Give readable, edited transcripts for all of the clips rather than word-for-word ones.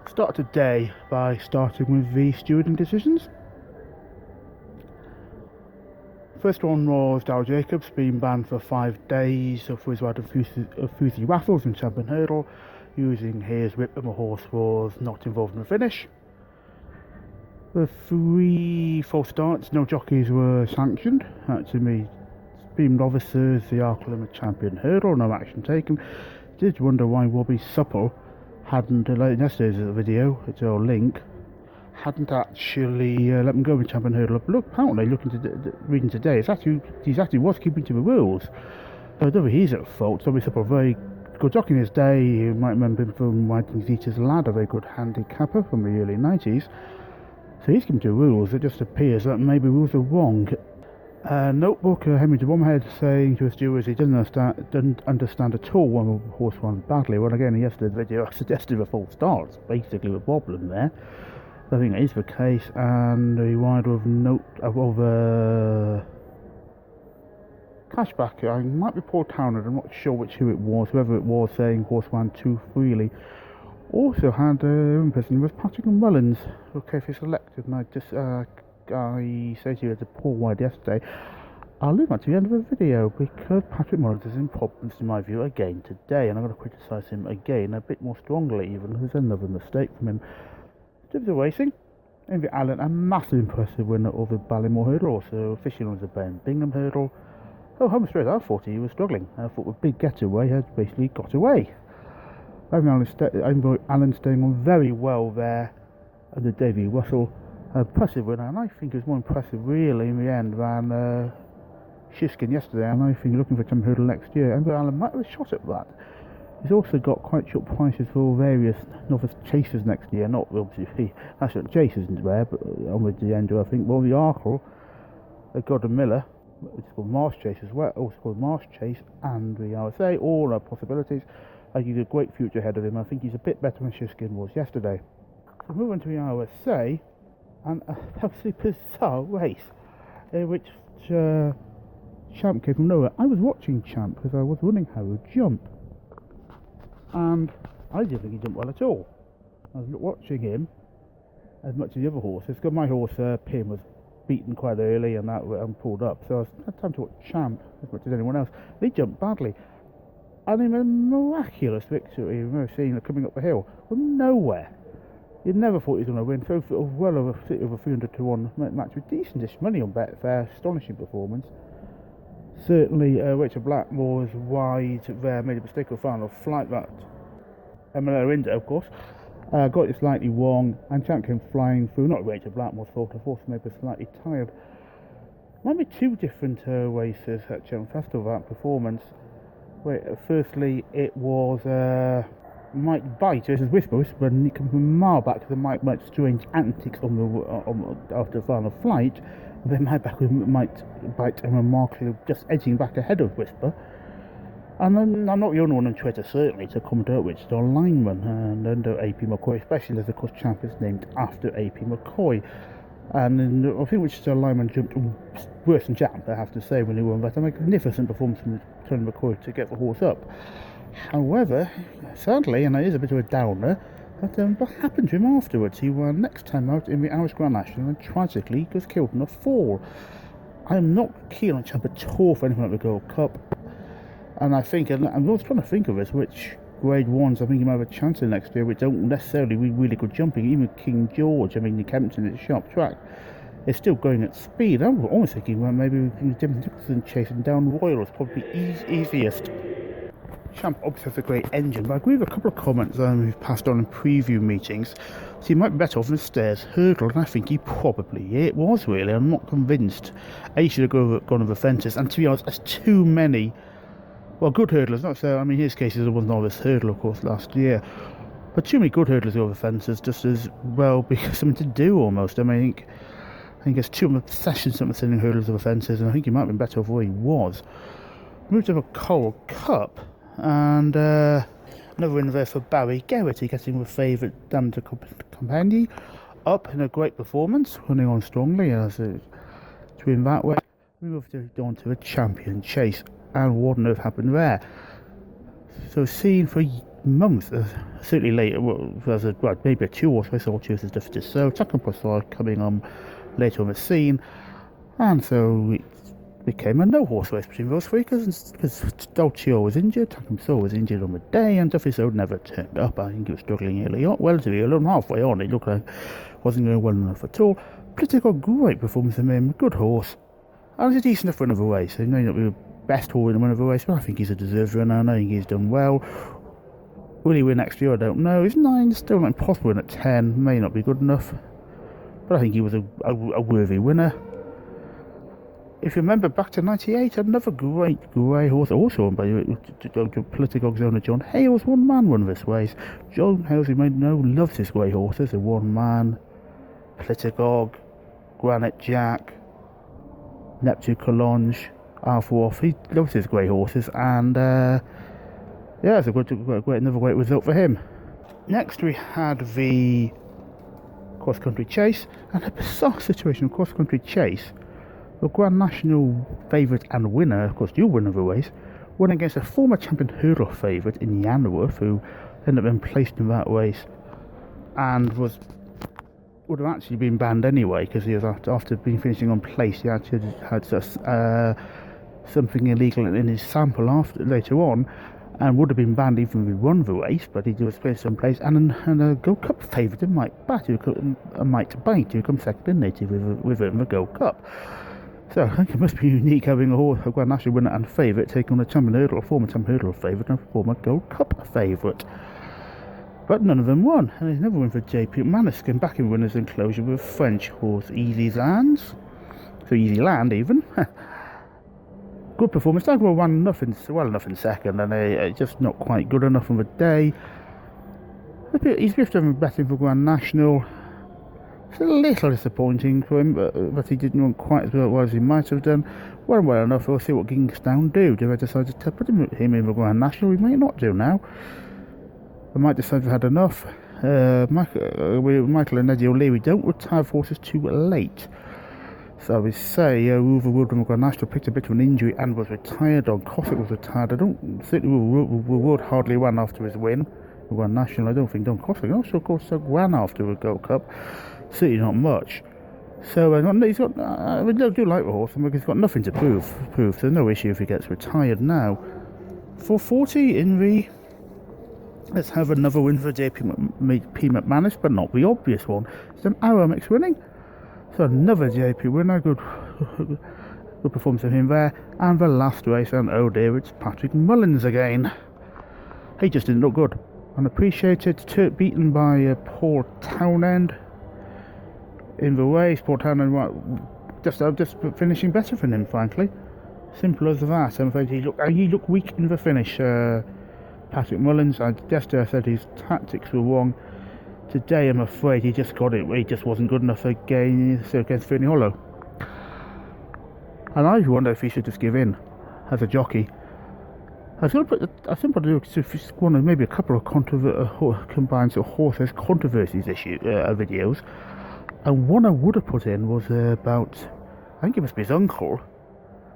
Start today by starting with the stewarding decisions. First one was Dow Jacobs being banned for 5 days for his ride of Fusi Raffles in Champion Hurdle, using his whip, and the horse was not involved in the finish. The 3 false starts, no jockeys were sanctioned. To me, being novices, the Arc Limit Champion Hurdle, no action taken. Did wonder why Robbie Supple hadn't, like yesterday's video, it's a link, hadn't actually let them go in Champion Hurdle. But look, apparently, reading today, he actually was keeping to the rules. So I don't think he's at fault. Robbie Supple, very good jockey in his day. You might remember him from Whiting Zeeta's Lad, a very good handicapper from the early 90s. So he's keeping to the rules. It just appears that maybe rules are wrong. Notebook, Henry de Bromhead saying to his stewards he didn't understand at all when the horse won badly. Well, again, in yesterday's video I suggested a false start. It's basically the problem there. I think that is the case, and the rider of cashback, I might be Paul Townend, I'm not sure who it was, whoever it was, saying horse ran too freely. Also had one person was Patrick Mullins, who carefully selected, and I said to you as a poor wide yesterday. I'll leave that to the end of the video because Patrick Mullins is in problems in my view again today, and I'm going to criticise him again a bit more strongly even. There's another mistake from him. To the racing, Envy Allen, a massive impressive winner of the Ballymore Hurdle, also fishing on the Ben Bingham Hurdle. Oh, home straight, I thought he was struggling. I thought with big getaway had basically got away. Envy Allen staying on very well there under Davy Russell. Impressive winner, and I think it was more impressive really in the end than Shiskin yesterday, and I think looking for Champion Hurdle next year, Envy Allen might have a shot at that. He's also got quite short prices for various novice chasers next year, not obviously National Chase isn't there, but on with the end, I think. Well, the Arkle, Gordon Miller, it's called Marsh Chase as well, also called Marsh Chase, and the RSA, all are possibilities. I think he's a great future ahead of him. I think he's a bit better than Shiskin was yesterday. So moving to the RSA, and a absolutely bizarre race in which Champ came from nowhere. I was watching Champ because I was wondering how he would jump, and I didn't think he jumped well at all. I was watching him as much as the other horses, because my horse Pim was beaten quite early and that pulled up, so I had time to watch Champ as much as anyone else. He jumped badly, and in a miraculous victory, you know, seeing him coming up the hill from nowhere. You never thought he was going to win, so well over 300 to 1 match with decentish money on Betfair, astonishing performance. Certainly Rachel Blackmore's wide there made a mistake of final flight, that Emily Indo of course got it slightly wrong, and Champ came flying through. Not Rachel Blackmore's fault, the horse may be slightly tired. Might be 2 different races at Cheltenham Festival, that performance. Firstly it was Mike Bite versus Whisper coming from a mile back, because Mike Bite's strange antics after the final flight. Then Mike Bite and remarkably just edging back ahead of Whisper. And then I'm not the only one on Twitter, certainly, to comment out which Don Lineman and under AP McCoy, especially as of course Champ is named after AP McCoy. And then I think which Lineman jumped worse than Champ, I have to say, when he won that. A magnificent performance from Tony McCoy to get the horse up. However, sadly, and it is a bit of a downer, what happened to him afterwards? He won next time out in the Irish Grand National, and tragically was killed in a fall. I'm not keen on Champ at all for anything like the Gold Cup, and I think, and I was trying to think of this, which Grade 1s I think he might have a chance in next year, which don't necessarily be really good jumping. Even King George, I mean, the Kempton at a sharp track, is still going at speed. I'm almost thinking, well, maybe Jim Nicholson chasing down Royal is probably easiest. Champ obviously has a great engine, but I agree with a couple of comments we've passed on in preview meetings. So he might be better off in the Stairs Hurdle, and I think he probably was really. I'm not convinced. He should have gone over fences, and to be honest, there's too many, well, good hurdlers, not so, I mean, in his case, there was novice hurdle, of course, last year, but too many good hurdlers over fences, just as well, because something to do almost. I mean, I think there's too much obsession sending hurdlers over fences, and I think he might have been better off where he was. Moved to the Coral Cup, and another win there for Barry Garrity, getting the favourite Damter Compagnie up in a great performance, running on strongly as to win that way. We moved on to a Champion Chase, and what on earth happened there? So scene for months, certainly later, well, there's maybe a 2 horse race or two as different. So Tucker coming on later on the scene, and so it became a no-horse race between those three because Dolcio was injured, Takamso was injured on the day, and Duffy So never turned up. I think he was struggling early on, relatively early on, halfway on. It looked like it wasn't going well enough at all. Political, great performance from him, good horse, and he's a decent enough winner of the race. He may not be the best horse in the winner of the race, but I think he's a deserved winner, and I think he's done well. Will he win next year? I don't know. He's 9, still not impossible win at 10, may not be good enough, but I think he was a worthy winner. If you remember back to 98, another great grey horse, also owned by Politicog's owner John Hales, one man won this race. John Hales, you may know, loves his grey horses, a one man, Politicog, Granite Jack, Neptune Collonge, Alpha Off. He loves his grey horses, and yeah, it's a great, another great result for him. Next we had the cross country chase, and a bizarre situation of cross country chase. The Grand National favourite and winner, of course, dual winner of the race, won against a former champion hurdle favourite in Yanworth, who ended up being placed in that race and would have actually been banned anyway, because he was after finishing on place. He actually had something illegal in his sample later on, and would have been banned even if he won the race, but he was placed in place, and a Gold Cup favourite in Mike Bite, who come second in native with it in the Gold Cup. So I think it must be unique having a Grand National winner and favourite take on a champion hurdle, a former champion hurdle favourite, and a former Gold Cup favourite. But none of them won, and there's another win for JP McManus, came back in winners' enclosure with French horse Easy Lands. So Easy Land even. Good performance. Dagwell won well enough in second, and just not quite good enough on the day. He's drifted better for Grand National. It's a little disappointing for him, but he didn't run quite as well as he might have done. Well enough, we'll see what Kingstown do. Do they decide to put him in the Grand National? We may not do now. They might decide they've had enough. Michael and Eddie O'Leary don't retire horses too late. So we say Overwood from the Grand National picked a bit of an injury and was retired. Don Cossack was retired. I don't think Wood hardly ran after his win. The Grand National, I don't think Don Cossack. Also, of course, ran after the Gold Cup. Certainly not much. So he's got. I do like the horse, and he's got nothing to prove. So no issue if he gets retired now. 440 in the. Let's have another win for JP McManus, but not the obvious one. It's an Arrow Mix winning. So another JP winner. Good performance of him there. And the last race, and oh dear, it's Patrick Mullins again. He just didn't look good. Unappreciated, beaten by Paul Townend in the race. Paul Townend just finishing better for him, frankly. Simple as that. I'm afraid he looked weak in the finish. Patrick Mullins. Yesterday I said his tactics were wrong. Today I'm afraid he just got it. He just wasn't good enough against Fernie Hollow. And I wonder if he should just give in as a jockey. I was going to put maybe a couple of combined horses controversies videos, and one I would have put in was about, I think it must be his uncle,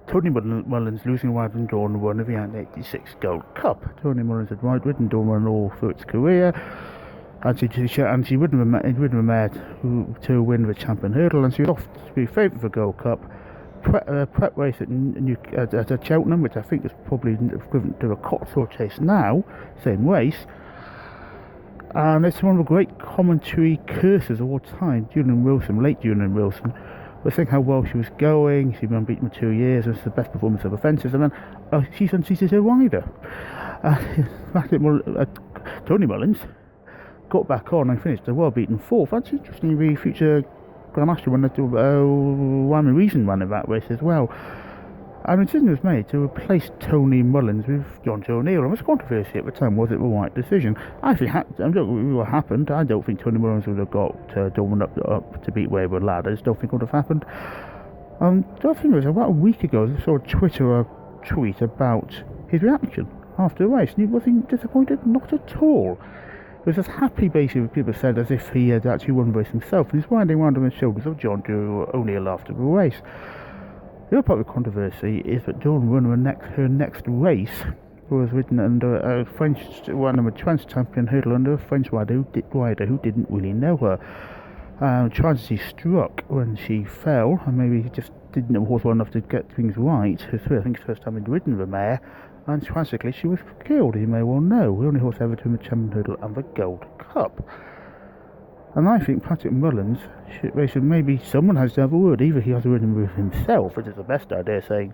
Tony Mullins, losing Wide and Dawn won of the 86 Gold Cup. Tony Mullins had ridden Dawn Run all through its career, and she ridden a mare to win the champion hurdle, and she was off to be favourite for Gold Cup. Prep race at Cheltenham, which I think is probably equivalent to a Cotswold chase now, same race, and it's one of the great commentary curses of all time. Late Julian Wilson, was saying how well she was going. She'd been unbeaten for 2 years, and it's the best performance of offences, and then she's unseated her rider. Tony Mullins got back on and finished a well-beaten fourth. That's interesting. The future Grand National Wyoming Reason ran in that race as well. And a decision was made to replace Tony Mullins with John Joe O'Neill. And there was controversy at the time. Was it the right decision? Actually, what happened, I don't think Tony Mullins would have got Dorman up to beat Wayward Lad. I just don't think it would have happened. I think it was about a week ago, I saw a Twitter tweet about his reaction after the race. And he wasn't disappointed? Not at all. It was as happy, basically, people said, as if he had actually won the race himself, and he's riding around on the shoulders of John Joe O'Neill after the race. The other part of the controversy is that Dawn won her next race was ridden under a French, one of a French champion hurdle under a French rider who didn't really know her. Chances he struck when she fell, and maybe he just didn't know the horse well enough to get things right. I think it's the first time he'd ridden the mare, and tragically she was killed. You may well know, the only horse ever to win the champion hurdle and the Gold Cup. And I think Patrick Mullins should maybe someone has to have a word. Either he has a word with himself, which is the best idea, saying,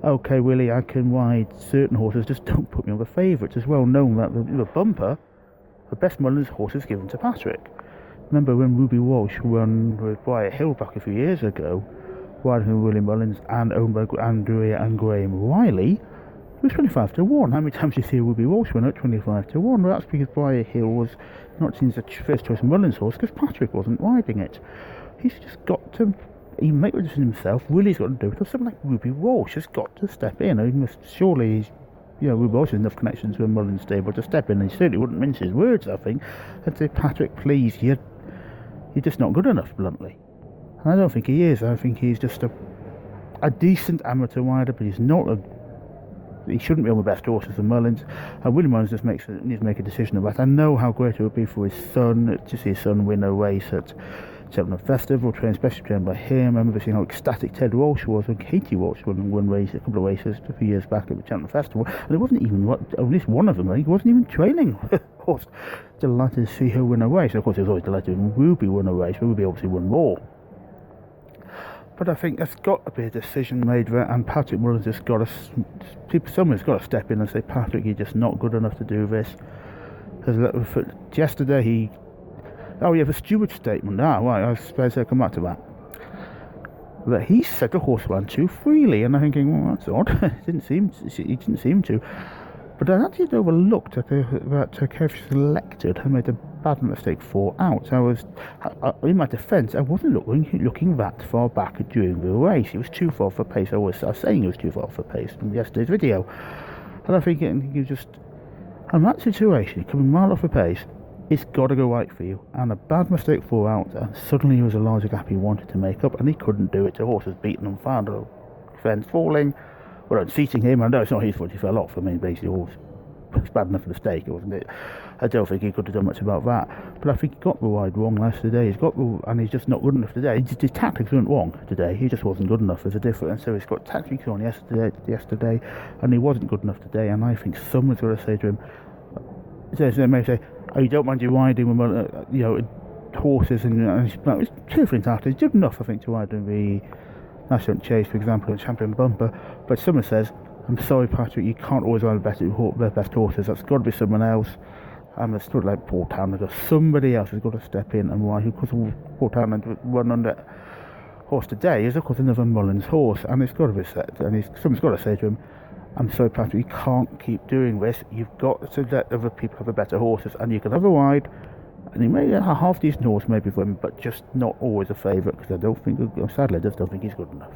"Okay, Willie, I can ride certain horses, just don't put me on the favourites." It's well known that the bumper, the best Mullins horse is given to Patrick. Remember when Ruby Walsh won with Briar Hill back a few years ago, riding with Willie Mullins and owned by Andrea and Graham Riley, it was 25 to 1. How many times do you see Ruby Walsh win at 25 to 1? Well, that's because Briar Hill was not seen as the first choice Mullins horse, because Patrick wasn't riding it. He's just got to make the decision himself. Willie's got to do it, or someone like Ruby Walsh has got to step in. He must surely, Ruby Walsh has enough connections with Mullins stable to step in, and he certainly wouldn't mince his words, I think, and say, "Patrick, please, you're just not good enough," bluntly. And I don't think he is. I think he's just a decent amateur rider, but he's not he shouldn't be on the best horses of Mullins. And Willie Mullins just needs to make a decision about it. I know how great it would be for his son to see his son win a race at Cheltenham Festival, especially trained by him. I remember seeing how ecstatic Ted Walsh was when Katie Walsh won a couple of races a few years back at the Cheltenham Festival, and it wasn't even, at least one of them, I think, wasn't even training. Horse. Delighted to see her win a race. Of course, he was always delighted when Ruby won a race, but Ruby obviously won more. But I think there's got to be a decision made there, and Patrick Mullins has got to, someone's got to step in and say, "Patrick, you're just not good enough to do this." Yesterday the steward statement. Right, I suppose I'll come back to that. But he said the horse ran too freely, and I'm thinking, well, that's odd. He didn't seem to. But I actually overlooked that Kev selected and made a bad mistake 4 out. In my defence, I wasn't looking that far back during the race. He was too far for pace. I was saying he was too far for pace from yesterday's video. And I think in that situation, coming mile off the pace, it's got to go right for you. And a bad mistake 4 out, and suddenly there was a larger gap he wanted to make up, and he couldn't do it. The horse was beaten and found a fence falling. Well, unseating him, I know it's not his fault he fell off. I mean, basically, it was bad enough mistake, wasn't it? I don't think he could have done much about that. But I think he got the ride wrong yesterday. And he's just not good enough today. His tactics weren't wrong today. He just wasn't good enough. There's a difference. So he's got tactics on yesterday, and he wasn't good enough today. And I think someone's got to say to him, they may say, "Oh, you don't mind you riding with horses?" And it's truthfully tactics. He's good enough, I think, to ride in the National Chase, for example, a champion bumper. But someone says, "I'm sorry, Patrick, you can't always ride the best horses. That's got to be someone else." And it's sort of like Paul Townend. Somebody else has got to step in and ride. Of course, Paul Townend run under horse today is, of course, another Mullins horse, and it's got to be set. And someone's got to say to him, "I'm sorry, Patrick, you can't keep doing this. You've got to let other people have the better horses, and you can have a ride. And he may have a half decent horse maybe for him, but just not always a favourite, because I don't think, sadly, I just don't think he's good enough."